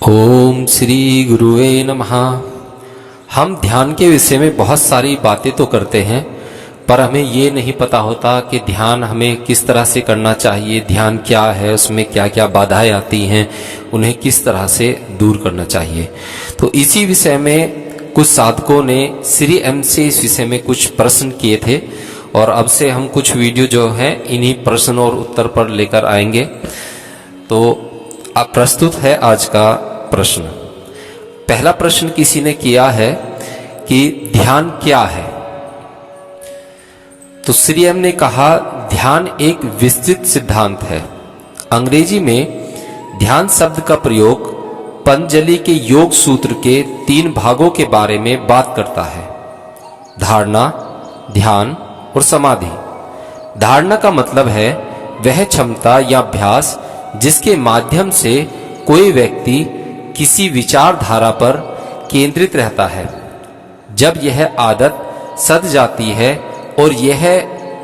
ओम श्री गुरुवे नमः। हम ध्यान के विषय में बहुत सारी बातें तो करते हैं, पर हमें ये नहीं पता होता कि ध्यान हमें किस तरह से करना चाहिए, ध्यान क्या है, उसमें क्या क्या बाधाएं आती हैं, उन्हें किस तरह से दूर करना चाहिए। तो इसी विषय में कुछ साधकों ने श्री एम से इस विषय में कुछ प्रश्न किए थे, और अब से हम कुछ वीडियो जो है इन्हीं प्रश्न और उत्तर पर लेकर आएंगे। तो अब प्रस्तुत है आज का प्रश्न। पहला प्रश्न किसी ने किया है कि ध्यान क्या है। तो श्री एम ने कहा, ध्यान एक विस्तृत सिद्धांत है। अंग्रेजी में ध्यान शब्द का प्रयोग पतंजलि के योग सूत्र के 3 भागों के बारे में बात करता है: धारणा, ध्यान और समाधि। धारणा का मतलब है वह क्षमता या अभ्यास जिसके माध्यम से कोई व्यक्ति किसी विचारधारा पर केंद्रित रहता है। जब यह आदत सध जाती है और यह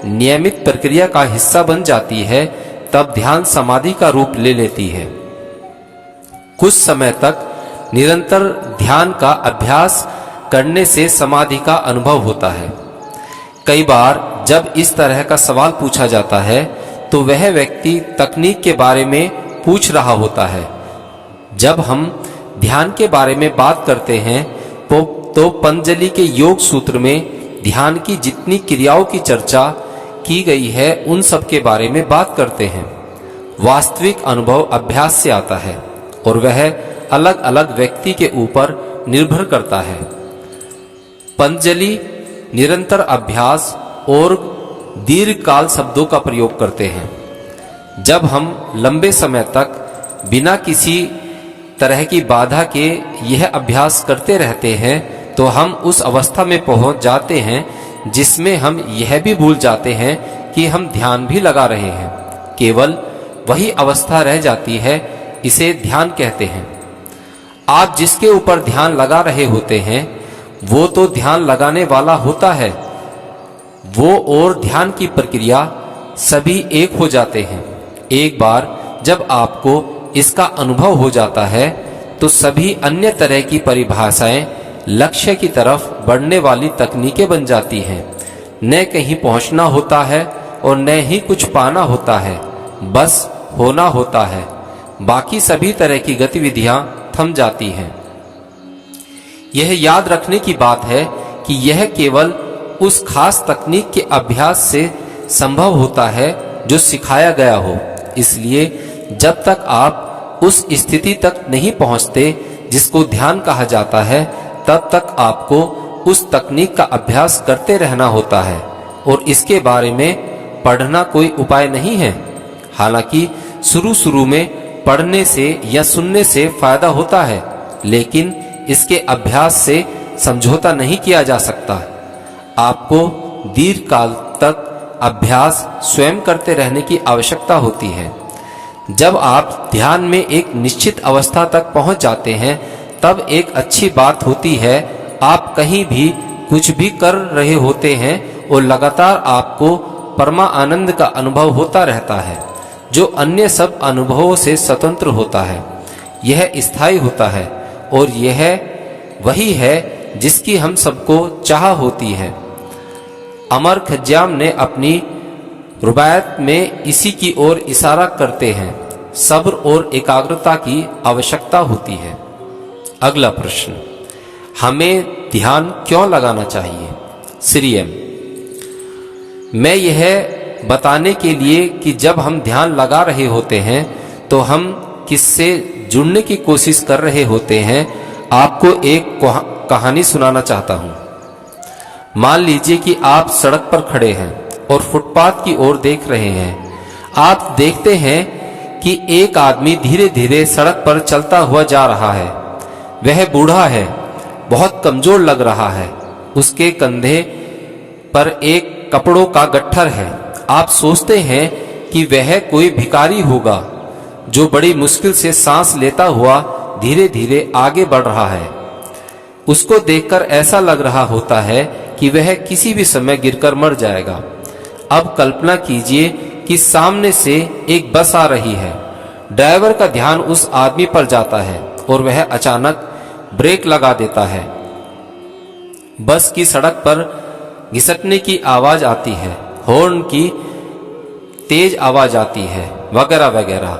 नियमित प्रक्रिया का हिस्सा बन जाती है, तब ध्यान समाधि का रूप ले लेती है। कुछ समय तक निरंतर ध्यान का अभ्यास करने से समाधि का अनुभव होता है। कई बार जब इस तरह का सवाल पूछा जाता है तो वह व्यक्ति तकनीक के बारे में पूछ रहा होता है। जब हम ध्यान के बारे में बात करते हैं तो पतंजलि के योग सूत्र में ध्यान की जितनी क्रियाओं की चर्चा की गई है उन सब के बारे में बात करते हैं। वास्तविक अनुभव अभ्यास से आता है और वह अलग अलग व्यक्ति के ऊपर निर्भर करता है। पतंजलि निरंतर अभ्यास और दीर्घकाल शब्दों का प्रयोग करते हैं। जब हम लंबे समय तक बिना किसी तरह की बाधा के यह अभ्यास करते रहते हैं तो हम उस अवस्था में पहुंच जाते हैं जिसमें हम यह भी भूल जाते हैं कि हम ध्यान भी लगा रहे हैं। केवल वही अवस्था रह जाती है, इसे ध्यान कहते हैं। आप जिसके ऊपर ध्यान लगा रहे होते हैं वो तो ध्यान लगाने वाला होता है। वो और ध्यान की प्रक्रिया सभी एक हो जाते हैं। एक बार जब आपको इसका अनुभव हो जाता है तो सभी अन्य तरह की परिभाषाएं लक्ष्य की तरफ बढ़ने वाली तकनीकें बन जाती हैं। न कहीं पहुंचना होता है और न ही कुछ पाना होता है, बस होना होता है। बाकी सभी तरह की गतिविधियां थम जाती हैं। यह याद रखने की बात है कि यह केवल उस खास तकनीक के अभ्यास से संभव होता है जो सिखाया गया हो। इसलिए जब तक आप उस स्थिति तक नहीं पहुंचते जिसको ध्यान कहा जाता है, तब तक आपको उस तकनीक का अभ्यास करते रहना होता है और इसके बारे में पढ़ना कोई उपाय नहीं है। हालांकि शुरू में पढ़ने से या सुनने से फायदा होता है, लेकिन इसके अभ्यास से समझौता नहीं किया जा सकता। आपको दीर्घकाल तक अभ्यास स्वयं करते रहने की आवश्यकता होती है। जब आप ध्यान में एक निश्चित अवस्था तक पहुंच जाते हैं, तब एक अच्छी बात होती है, आप कहीं भी कुछ भी कर रहे होते हैं और लगातार आपको परमा आनंद का अनुभव होता रहता है, जो अन्य सब अनुभवों से स्वतंत्र होता है। यह स्थायी होता है और यह वही है जिसकी हम सबको चाह होती है। अमर खज्जाम ने अपनी रुबायत में इसी की ओर इशारा करते हैं। सब्र और एकाग्रता की आवश्यकता होती है। अगला प्रश्न, हमें ध्यान क्यों लगाना चाहिए? श्री एम, मैं यह बताने के लिए कि जब हम ध्यान लगा रहे होते हैं तो हम किससे जुड़ने की कोशिश कर रहे होते हैं, आपको एक कहानी सुनाना चाहता हूं। मान लीजिए कि आप सड़क पर खड़े हैं और फुटपाथ की ओर देख रहे हैं। आप देखते हैं कि एक आदमी धीरे धीरे सड़क पर चलता हुआ जा रहा है। वह बूढ़ा है, बहुत कमजोर लग रहा है। उसके कंधे पर एक कपड़ों का गट्ठर है। आप सोचते हैं कि वह कोई भिखारी होगा जो बड़ी मुश्किल से सांस लेता हुआ धीरे धीरे आगे बढ़ रहा है। उसको देखकर ऐसा लग रहा होता है कि वह किसी भी समय गिरकर मर जाएगा। अब कल्पना कीजिए कि सामने से एक बस आ रही है। ड्राइवर का ध्यान उस आदमी पर जाता है और वह अचानक ब्रेक लगा देता है। बस की सड़क पर घिसटने की आवाज आती है, हॉर्न की तेज आवाज आती है, वगैरह वगैरह।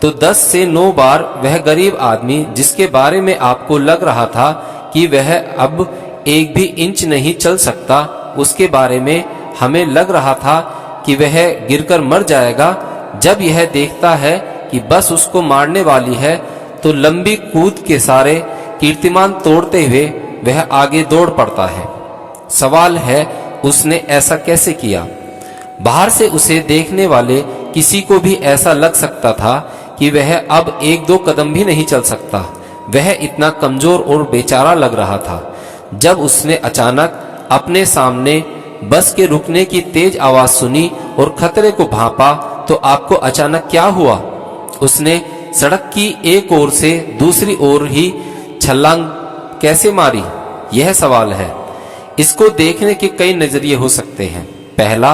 तो 10 से 9 बार वह गरीब आदमी, जिसके बारे में आपको लग रहा था कि वह अब एक भी इंच नहीं चल सकता, उसके बारे में हमें लग रहा था कि वह गिरकर मर जाएगा, जब यह देखता है कि बस उसको मारने वाली है तो लंबी कूद के सारे कीर्तिमान तोड़ते हुए वह आगे दौड़ पड़ता है। सवाल है, उसने ऐसा कैसे किया? बाहर से उसे देखने वाले किसी को भी ऐसा लग सकता था कि वह अब 1-2 कदम भी नहीं चल सकता। वह इतना कमजोर और बेचारा लग रहा था। जब उसने अचानक अपने सामने बस के रुकने की तेज आवाज सुनी और खतरे को भांपा, तो आपको अचानक क्या हुआ? उसने सड़क की एक ओर से दूसरी ओर ही छलांग कैसे मारी? यह सवाल है। इसको देखने के कई नजरिए हो सकते हैं। पहला,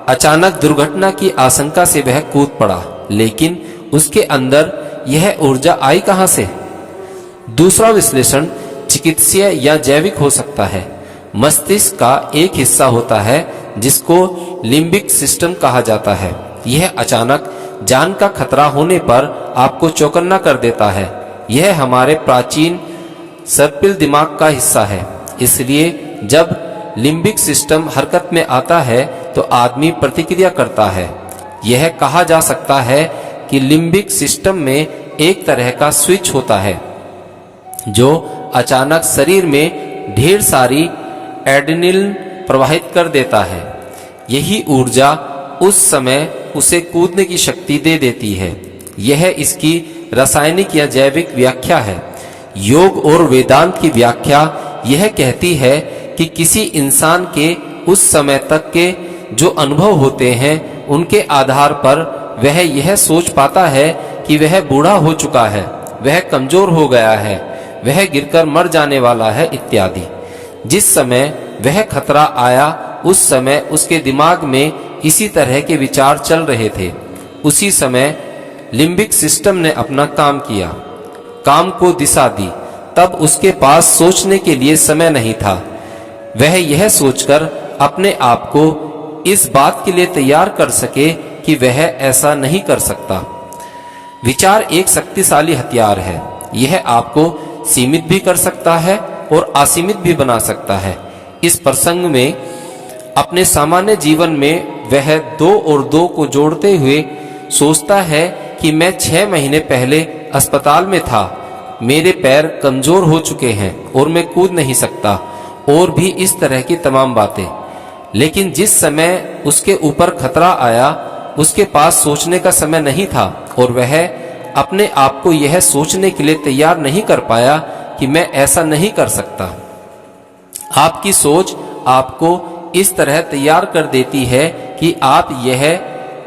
अचानक दुर्घटना की आशंका से वह कूद पड़ा, लेकिन उसके अंदर यह ऊर्जा आई कहां से? दूसरा विश्लेषण चिकित्सीय या जैविक हो सकता है। मस्तिष्क का एक हिस्सा होता है जिसको लिम्बिक सिस्टम कहा जाता है। यह अचानक जान का खतरा होने पर आपको चौकन्ना कर देता है। यह हमारे प्राचीन सर्पिल दिमाग का हिस्सा है। इसलिए जब लिम्बिक सिस्टम हरकत में आता है तो आदमी प्रतिक्रिया करता है। यह कहा जा सकता है कि लिम्बिक सिस्टम में एक तरह का स्विच होता है जो अचानक शरीर में ढेर सारी एड्रेनलिन प्रवाहित कर देता है। यही ऊर्जा उस समय उसे कूदने की शक्ति दे देती है। यह इसकी रासायनिक या जैविक व्याख्या है। योग और वेदांत की व्याख्या यह कहती है कि किसी इंसान के उस समय तक के जो अनुभव होते हैं उनके आधार पर वह यह सोच पाता है कि वह बूढ़ा हो चुका है, वह कमजोर हो गया है, वह गिरकर मर जाने वाला है इत्यादि। जिस समय वह खतरा आया उस समय उसके दिमाग में इसी तरह के विचार चल रहे थे। उसी समय लिम्बिक सिस्टम ने अपना काम किया, काम को दिशा दी। तब उसके पास सोचने के लिए समय नहीं था। वह यह सोचकर अपने आप को इस बात के लिए तैयार कर सके कि वह ऐसा नहीं कर सकता। विचार एक शक्तिशाली हथियार है। यह आपको सीमित भी कर सकता है और असीमित भी बना सकता है। इस प्रसंग में अपने सामान्य जीवन में वह 2 और 2 को जोड़ते हुए सोचता है कि मैं 6 महीने पहले अस्पताल में था, मेरे पैर कमजोर हो चुके हैं और मैं कूद नहीं सकता, और भी इस तरह की तमाम बातें। लेकिन जिस समय उसके ऊपर खतरा आया उसके पास सोचने का समय नहीं था और वह अपने आप को यह सोचने के लिए तैयार नहीं कर पाया कि मैं ऐसा नहीं कर सकता। आपकी सोच आपको इस तरह तैयार कर देती है कि आप यह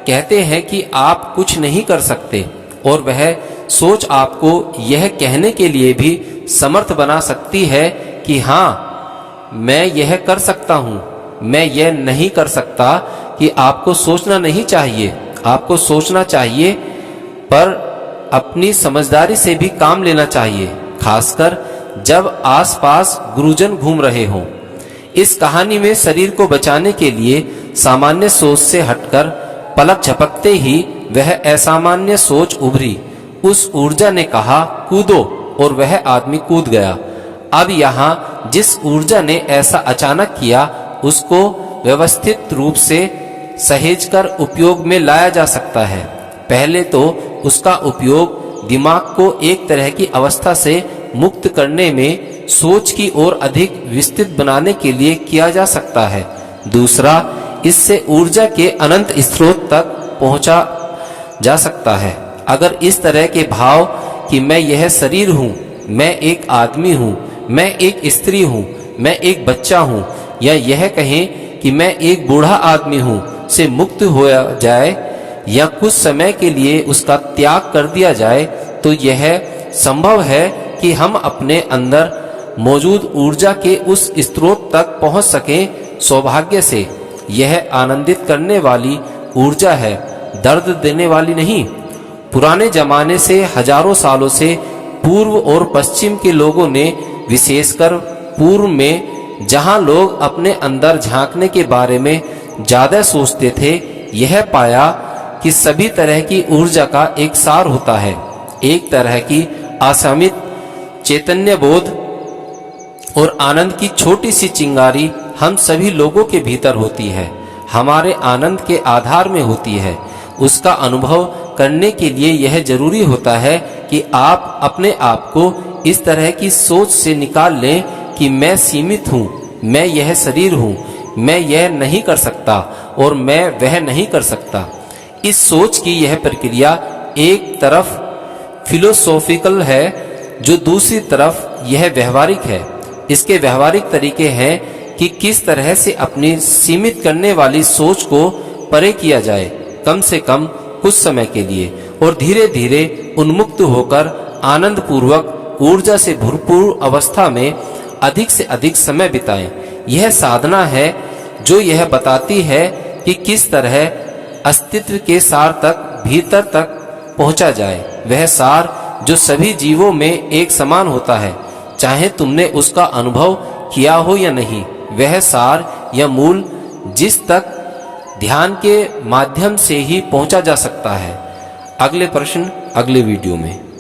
कहते हैं कि आप कुछ नहीं कर सकते, और वह सोच आपको यह कहने के लिए भी समर्थ बना सकती है कि हाँ, मैं यह कर सकता हूं। मैं यह नहीं कर सकता कि आपको सोचना नहीं चाहिए, आपको सोचना चाहिए, पर अपनी समझदारी से भी काम लेना चाहिए, खासकर जब आसपास गुरुजन घूम रहे हों। इस कहानी में शरीर को बचाने के लिए सामान्य सोच से हटकर पलक झपकते ही वह असामान्य सोच उभरी। उस ऊर्जा ने कहा कूदो, और वह आदमी कूद गया। अब यहाँ जिस ऊर्जा ने ऐसा अचानक किया उसको व्यवस्थित रूप से सहेजकर उपयोग में लाया जा सकता है। पहले तो उसका उपयोग दिमाग को एक तरह की अवस्था से मुक्त करने में सोच की ओर अधिक विस्तृत बनाने के लिए किया जा सकता है। दूसरा, इससे ऊर्जा के अनंत स्रोत तक पहुंचा जा सकता है। अगर इस तरह के भाव कि मैं यह शरीर हूँ, मैं एक आदमी हूँ, मैं एक स्त्री हूँ, मैं एक बच्चा हूँ, या यह कहें कि मैं एक बूढ़ा आदमी हूँ से मुक्त हो जाए या कुछ समय के लिए उसका त्याग कर दिया जाए, तो यह संभव है कि हम अपने अंदर मौजूद ऊर्जा के उस स्रोत तक पहुंच सकें। सौभाग्य से यह आनंदित करने वाली ऊर्जा है, दर्द देने वाली नहीं। पुराने जमाने से हजारों सालों से पूर्व और पश्चिम के लोगों ने, विशेषकर पूर्व में जहां लोग अपने अंदर झांकने के बारे में ज्यादा सोचते थे, यह पाया कि सभी तरह की ऊर्जा का एक सार होता है। एक तरह की असीमित चैतन्य बोध और आनंद की छोटी सी चिंगारी हम सभी लोगों के भीतर होती है, हमारे आनंद के आधार में होती है। उसका अनुभव करने के लिए यह जरूरी होता है कि आप अपने आप को इस तरह की सोच से निकाल लें कि मैं सीमित हूँ, मैं यह शरीर हूँ, मैं यह नहीं कर सकता और मैं वह नहीं कर सकता। इस सोच की यह प्रक्रिया एक तरफ फिलोसॉफिकल है, जो दूसरी तरफ यह व्यवहारिक है। इसके व्यवहारिक तरीके हैं कि किस तरह से अपनी सीमित करने वाली सोच को परे किया जाए, कम से कम कुछ समय के लिए, और धीरे धीरे उन्मुक्त होकर आनंद पूर्वक ऊर्जा से भरपूर अवस्था में अधिक से अधिक समय बिताएं। यह साधना है जो यह बताती है कि किस तरह अस्तित्व के सार तक, भीतर तक पहुंचा जाए। वह सार जो सभी जीवों में एक समान होता है, चाहे तुमने उसका अनुभव किया हो या नहीं। वह सार या मूल जिस तक ध्यान के माध्यम से ही पहुंचा जा सकता है। अगले प्रश्न अगले वीडियो में।